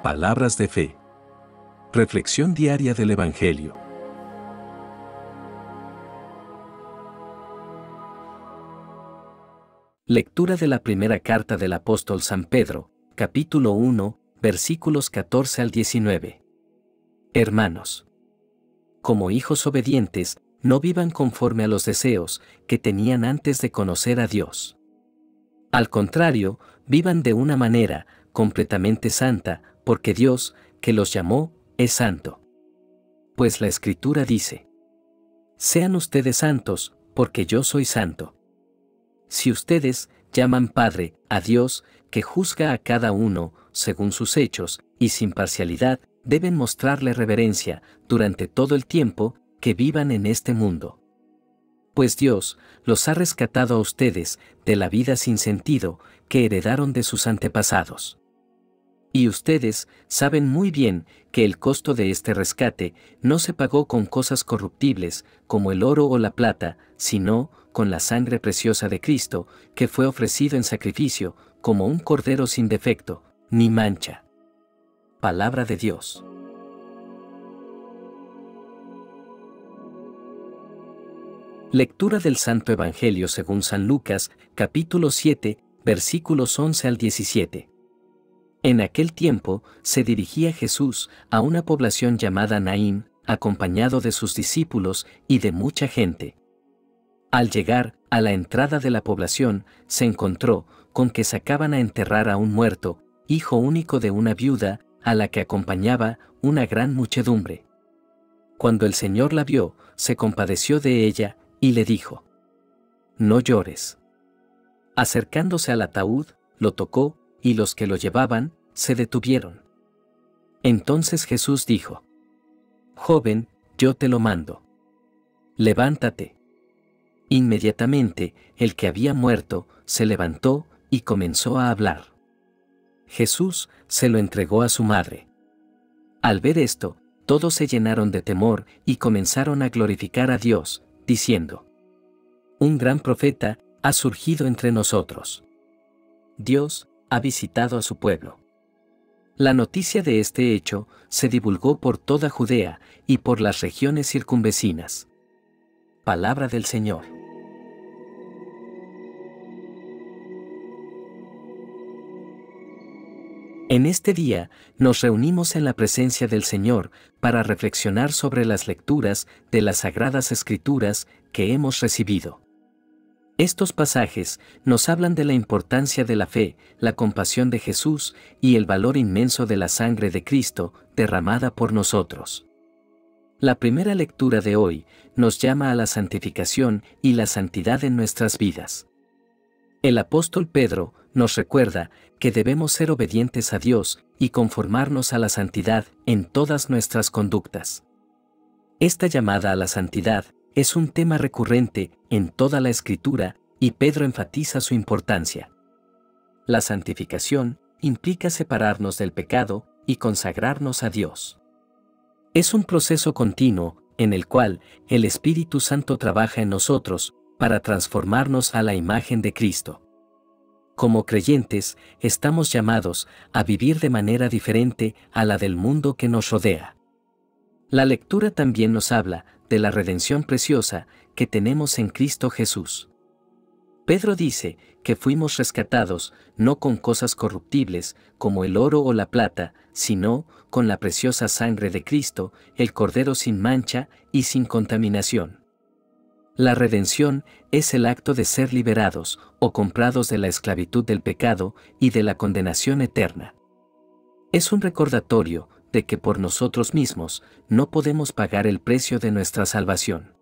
Palabras de fe. Reflexión diaria del Evangelio. Lectura de la primera carta del apóstol San Pedro, capítulo 1, versículos 14 al 19. Hermanos, como hijos obedientes, no vivan conforme a los deseos que tenían antes de conocer a Dios. Al contrario, vivan de una manera completamente santa, porque Dios, que los llamó, es santo. Pues la Escritura dice: sean ustedes santos, porque yo soy santo. Si ustedes llaman Padre a Dios, que juzga a cada uno según sus hechos, y sin parcialidad, deben mostrarle reverencia durante todo el tiempo que vivan en este mundo. Pues Dios los ha rescatado a ustedes de la vida sin sentido que heredaron de sus antepasados. Y ustedes saben muy bien que el costo de este rescate no se pagó con cosas corruptibles como el oro o la plata, sino con la sangre preciosa de Cristo, que fue ofrecido en sacrificio como un cordero sin defecto, ni mancha. Palabra de Dios. Lectura del Santo Evangelio según San Lucas, capítulo 7, versículos 11 al 17. En aquel tiempo se dirigía Jesús a una población llamada Naín, acompañado de sus discípulos y de mucha gente. Al llegar a la entrada de la población, se encontró con que sacaban a enterrar a un muerto, hijo único de una viuda, a la que acompañaba una gran muchedumbre. Cuando el Señor la vio, se compadeció de ella y le dijo: no llores. Acercándose al ataúd, lo tocó, y los que lo llevaban se detuvieron. Entonces Jesús dijo: joven, yo te lo mando. Levántate. Inmediatamente, el que había muerto se levantó y comenzó a hablar. Jesús se lo entregó a su madre. Al ver esto, todos se llenaron de temor y comenzaron a glorificar a Dios, diciendo: un gran profeta ha surgido entre nosotros. Dios ha visitado a su pueblo. La noticia de este hecho se divulgó por toda Judea y por las regiones circunvecinas. Palabra del Señor. En este día nos reunimos en la presencia del Señor para reflexionar sobre las lecturas de las Sagradas Escrituras que hemos recibido. Estos pasajes nos hablan de la importancia de la fe, la compasión de Jesús y el valor inmenso de la sangre de Cristo derramada por nosotros. La primera lectura de hoy nos llama a la santificación y la santidad en nuestras vidas. El apóstol Pedro nos recuerda que debemos ser obedientes a Dios y conformarnos a la santidad en todas nuestras conductas. Esta llamada a la santidad es un tema recurrente en toda la Escritura y Pedro enfatiza su importancia. La santificación implica separarnos del pecado y consagrarnos a Dios. Es un proceso continuo en el cual el Espíritu Santo trabaja en nosotros para transformarnos a la imagen de Cristo. Como creyentes, estamos llamados a vivir de manera diferente a la del mundo que nos rodea. La lectura también nos habla de la redención preciosa que tenemos en Cristo Jesús. Pedro dice que fuimos rescatados no con cosas corruptibles como el oro o la plata, sino con la preciosa sangre de Cristo, el Cordero sin mancha y sin contaminación. La redención es el acto de ser liberados o comprados de la esclavitud del pecado y de la condenación eterna. Es un recordatorio de que por nosotros mismos no podemos pagar el precio de nuestra salvación.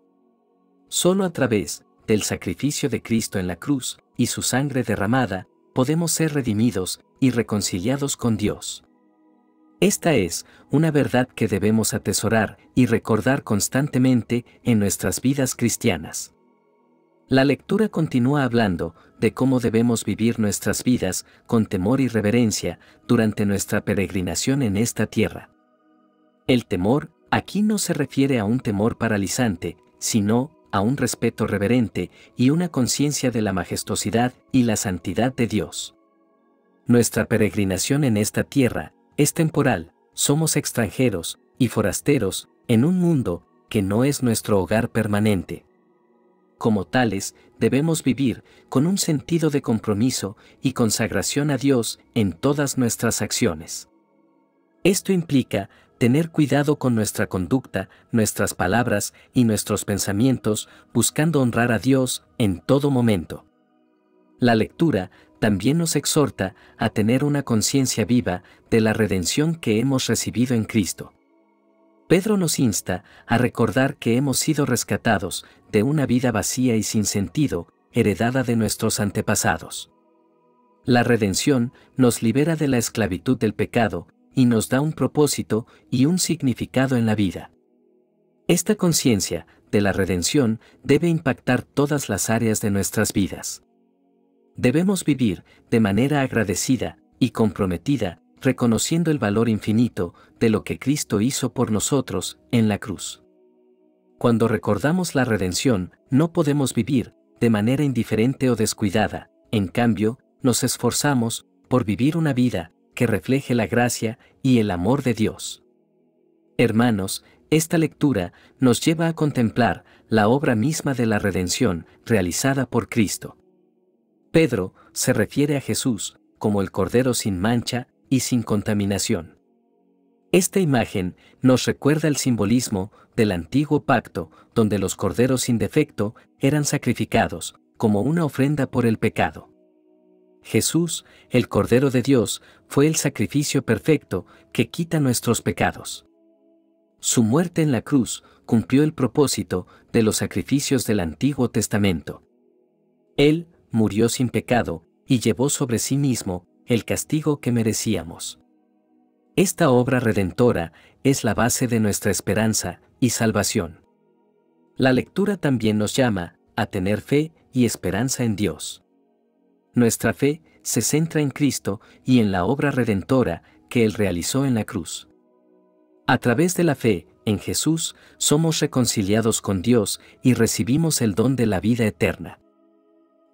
Solo a través del sacrificio de Cristo en la cruz y su sangre derramada, podemos ser redimidos y reconciliados con Dios. Esta es una verdad que debemos atesorar y recordar constantemente en nuestras vidas cristianas. La lectura continúa hablando de cómo debemos vivir nuestras vidas con temor y reverencia durante nuestra peregrinación en esta tierra. El temor aquí no se refiere a un temor paralizante, sino a un respeto reverente y una conciencia de la majestuosidad y la santidad de Dios. Nuestra peregrinación en esta tierra es temporal, somos extranjeros y forasteros en un mundo que no es nuestro hogar permanente. Como tales, debemos vivir con un sentido de compromiso y consagración a Dios en todas nuestras acciones. Esto implica tener cuidado con nuestra conducta, nuestras palabras y nuestros pensamientos, buscando honrar a Dios en todo momento. La lectura también nos exhorta a tener una conciencia viva de la redención que hemos recibido en Cristo. Pedro nos insta a recordar que hemos sido rescatados de una vida vacía y sin sentido, heredada de nuestros antepasados. La redención nos libera de la esclavitud del pecado y nos da un propósito y un significado en la vida. Esta conciencia de la redención debe impactar todas las áreas de nuestras vidas. Debemos vivir de manera agradecida y comprometida, reconociendo el valor infinito de lo que Cristo hizo por nosotros en la cruz. Cuando recordamos la redención, no podemos vivir de manera indiferente o descuidada, en cambio, nos esforzamos por vivir una vida que refleje la gracia y el amor de Dios. Hermanos, esta lectura nos lleva a contemplar la obra misma de la redención realizada por Cristo. Pedro se refiere a Jesús como el Cordero sin mancha y sin contaminación. Esta imagen nos recuerda el simbolismo del antiguo pacto, donde los corderos sin defecto eran sacrificados como una ofrenda por el pecado. Jesús, el Cordero de Dios, fue el sacrificio perfecto que quita nuestros pecados. Su muerte en la cruz cumplió el propósito de los sacrificios del Antiguo Testamento. Él murió sin pecado y llevó sobre sí mismo el castigo que merecíamos. Esta obra redentora es la base de nuestra esperanza y salvación. La lectura también nos llama a tener fe y esperanza en Dios. Nuestra fe se centra en Cristo y en la obra redentora que Él realizó en la cruz. A través de la fe en Jesús somos reconciliados con Dios y recibimos el don de la vida eterna.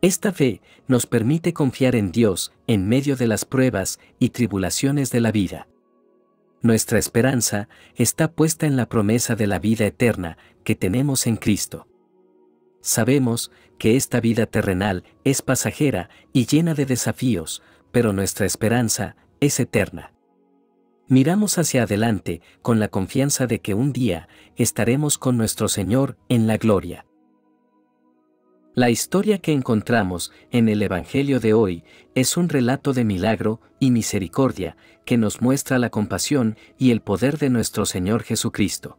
Esta fe nos permite confiar en Dios en medio de las pruebas y tribulaciones de la vida. Nuestra esperanza está puesta en la promesa de la vida eterna que tenemos en Cristo. Sabemos que esta vida terrenal es pasajera y llena de desafíos, pero nuestra esperanza es eterna. Miramos hacia adelante con la confianza de que un día estaremos con nuestro Señor en la gloria. La historia que encontramos en el Evangelio de hoy es un relato de milagro y misericordia que nos muestra la compasión y el poder de nuestro Señor Jesucristo.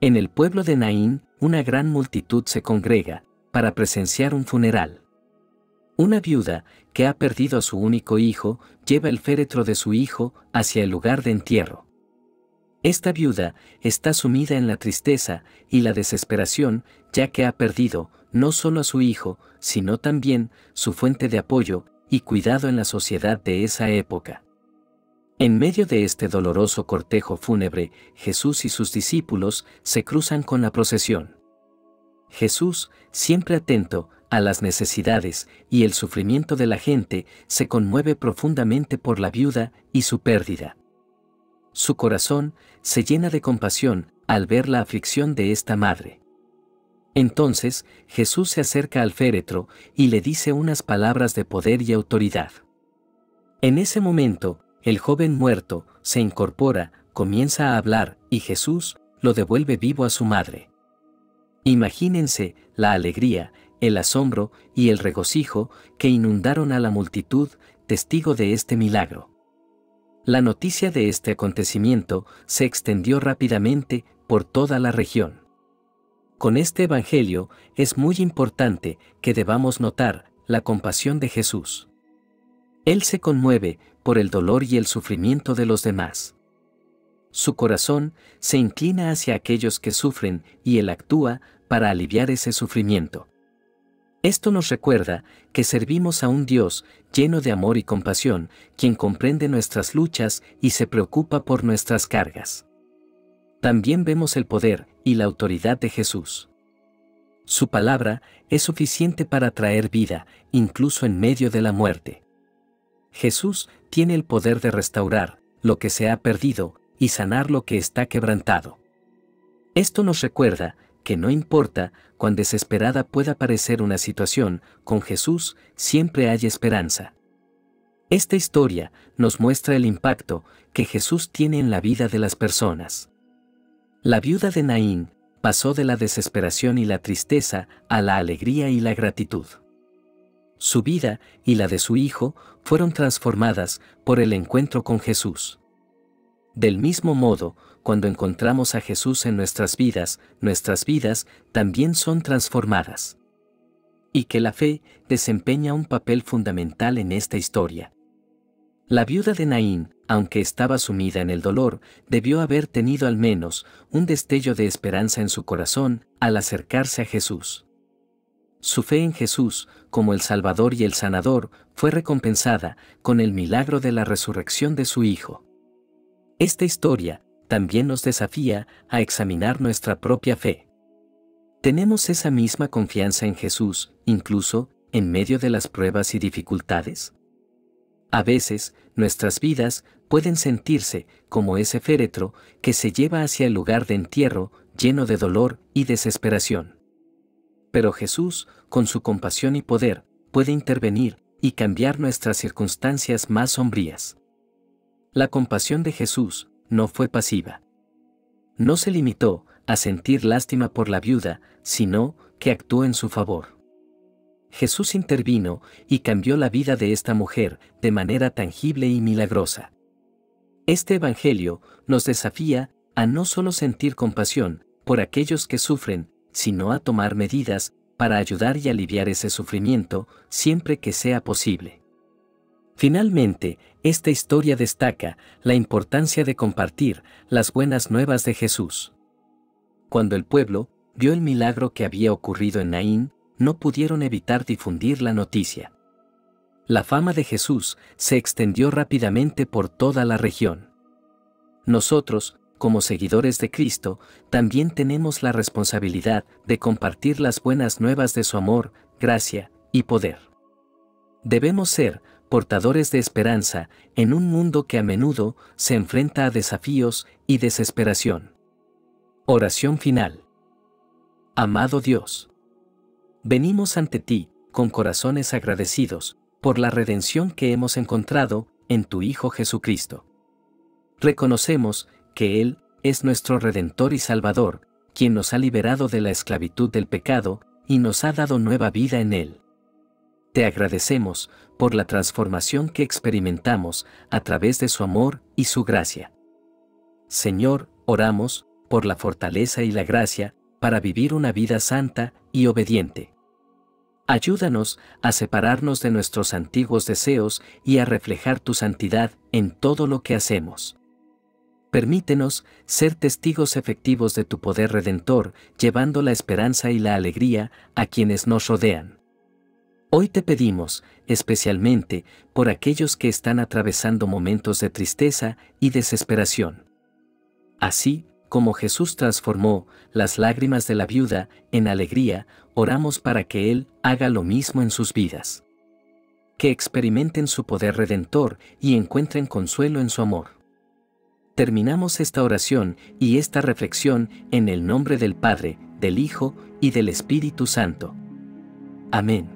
En el pueblo de Naín, una gran multitud se congrega para presenciar un funeral. Una viuda que ha perdido a su único hijo lleva el féretro de su hijo hacia el lugar de entierro. Esta viuda está sumida en la tristeza y la desesperación, ya que ha perdido no solo a su hijo, sino también su fuente de apoyo y cuidado en la sociedad de esa época. En medio de este doloroso cortejo fúnebre, Jesús y sus discípulos se cruzan con la procesión. Jesús, siempre atento a las necesidades y el sufrimiento de la gente, se conmueve profundamente por la viuda y su pérdida. Su corazón se llena de compasión al ver la aflicción de esta madre. Entonces, Jesús se acerca al féretro y le dice unas palabras de poder y autoridad. En ese momento, el joven muerto se incorpora, comienza a hablar y Jesús lo devuelve vivo a su madre. Imagínense la alegría, el asombro y el regocijo que inundaron a la multitud, testigo de este milagro. La noticia de este acontecimiento se extendió rápidamente por toda la región. Con este evangelio es muy importante que debamos notar la compasión de Jesús. Él se conmueve por el dolor y el sufrimiento de los demás. Su corazón se inclina hacia aquellos que sufren y Él actúa para aliviar ese sufrimiento. Esto nos recuerda que servimos a un Dios lleno de amor y compasión, quien comprende nuestras luchas y se preocupa por nuestras cargas. También vemos el poder y la autoridad de Jesús. Su palabra es suficiente para traer vida, incluso en medio de la muerte. Jesús tiene el poder de restaurar, lo que se ha perdido y sanar lo que está quebrantado. Esto nos recuerda que no importa cuán desesperada pueda parecer una situación, con Jesús siempre hay esperanza. Esta historia nos muestra el impacto que Jesús tiene en la vida de las personas. La viuda de Naín pasó de la desesperación y la tristeza a la alegría y la gratitud. Su vida y la de su hijo fueron transformadas por el encuentro con Jesús. Del mismo modo, cuando encontramos a Jesús en nuestras vidas también son transformadas. Y que la fe desempeña un papel fundamental en esta historia. La viuda de Naín, aunque estaba sumida en el dolor, debió haber tenido al menos un destello de esperanza en su corazón al acercarse a Jesús. Su fe en Jesús, como el Salvador y el Sanador, fue recompensada con el milagro de la resurrección de su Hijo. Esta historia también nos desafía a examinar nuestra propia fe. ¿Tenemos esa misma confianza en Jesús, incluso en medio de las pruebas y dificultades? A veces, nuestras vidas pueden sentirse como ese féretro que se lleva hacia el lugar de entierro, lleno de dolor y desesperación. Pero Jesús, con su compasión y poder, puede intervenir y cambiar nuestras circunstancias más sombrías. La compasión de Jesús no fue pasiva. No se limitó a sentir lástima por la viuda, sino que actuó en su favor. Jesús intervino y cambió la vida de esta mujer de manera tangible y milagrosa. Este Evangelio nos desafía a no solo sentir compasión por aquellos que sufren, sino a tomar medidas para ayudar y aliviar ese sufrimiento siempre que sea posible. Finalmente, esta historia destaca la importancia de compartir las buenas nuevas de Jesús. Cuando el pueblo vio el milagro que había ocurrido en Naín, no pudieron evitar difundir la noticia. La fama de Jesús se extendió rápidamente por toda la región. Nosotros, como seguidores de Cristo, también tenemos la responsabilidad de compartir las buenas nuevas de su amor, gracia y poder. Debemos ser portadores de esperanza en un mundo que a menudo se enfrenta a desafíos y desesperación. Oración final. Amado Dios, venimos ante ti con corazones agradecidos por la redención que hemos encontrado en tu Hijo Jesucristo. Reconocemos que Él es nuestro Redentor y Salvador, quien nos ha liberado de la esclavitud del pecado y nos ha dado nueva vida en Él. Te agradecemos por la transformación que experimentamos a través de su amor y su gracia. Señor, oramos por la fortaleza y la gracia para vivir una vida santa y obediente. Ayúdanos a separarnos de nuestros antiguos deseos y a reflejar tu santidad en todo lo que hacemos. Permítenos ser testigos efectivos de tu poder redentor, llevando la esperanza y la alegría a quienes nos rodean. Hoy te pedimos, especialmente, por aquellos que están atravesando momentos de tristeza y desesperación. Así como Jesús transformó las lágrimas de la viuda en alegría, oramos para que Él haga lo mismo en sus vidas. Que experimenten su poder redentor y encuentren consuelo en su amor. Terminamos esta oración y esta reflexión en el nombre del Padre, del Hijo y del Espíritu Santo. Amén.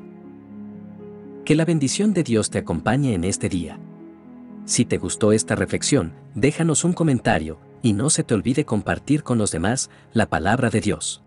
Que la bendición de Dios te acompañe en este día. Si te gustó esta reflexión, déjanos un comentario y no se te olvide compartir con los demás la palabra de Dios.